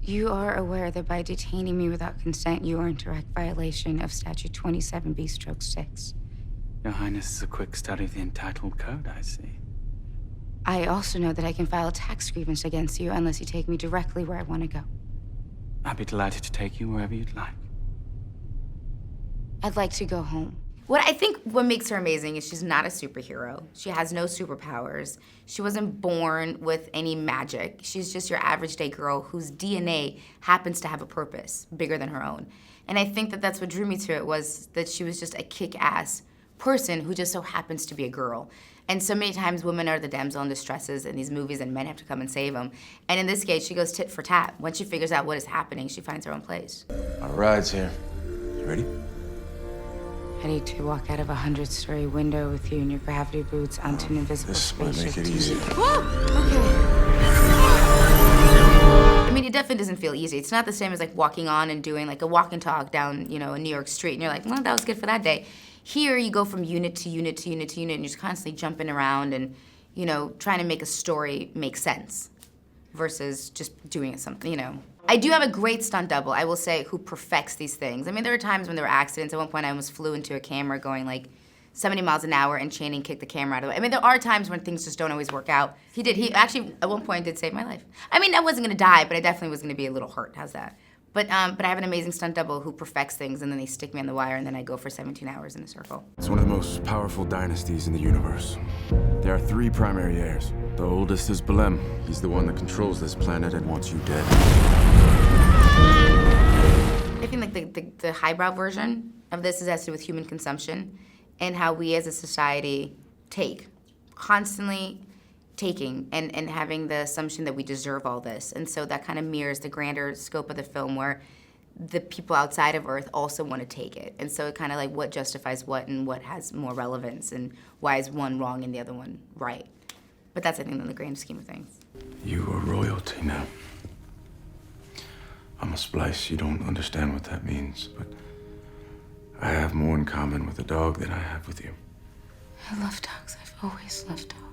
You are aware that by detaining me without consent, you are in direct violation of Statute 27B/6. Your Highness is a quick study of the entitled code, I see. I also know that I can file a tax grievance against you unless you take me directly where I want to go. I'd be delighted to take you wherever you'd like. I'd like to go home. What makes her amazing is she's not a superhero. She has no superpowers. She wasn't born with any magic. She's just your average day girl whose DNA happens to have a purpose bigger than her own. And I think that that's what drew me to it, was that she was just a kick-ass person who just so happens to be a girl. And so many times women are the damsel in distresses in these movies and men have to come and save them. And in this case, she goes tit for tat. Once she figures out what is happening, she finds her own place. Our ride's here. You ready? Ready to walk out of a 100-story window with you in your gravity boots onto an invisible This might spaceship. make it easy. I mean, it definitely doesn't feel easy. It's not the same as like walking on and doing like a walk and talk down, you know, a New York street, and you're like, well, that was good for that day. Here, you go from unit to unit to unit to unit, and you're just constantly jumping around and, you know, trying to make a story make sense versus just doing it something, you know. I do have a great stunt double, I will say, who perfects these things. I mean, there are times when there were accidents. At one point, I almost flew into a camera going like 70 miles an hour and Channing kicked the camera out of it. I mean, there are times when things just don't always work out. He did. He actually, at one point, did save my life. I mean, I wasn't gonna die, but I definitely was gonna be a little hurt. How's that? But I have an amazing stunt double who perfects things, and then they stick me on the wire, and then I go for 17 hours in a circle. It's one of the most powerful dynasties in the universe. There are 3 primary heirs. The oldest is Belem. He's the one that controls this planet and wants you dead. I think like the highbrow version of this has to do with human consumption and how we as a society take, constantly taking and having the assumption that we deserve all this. And so that kind of mirrors the grander scope of the film where the people outside of Earth also want to take it. And so it kind of like what justifies what and what has more relevance and why is one wrong and the other one right. But that's, I think, in the grand scheme of things. You are royalty now. I'm a splice. You don't understand what that means, but I have more in common with a dog than I have with you. I love dogs. I've always loved dogs.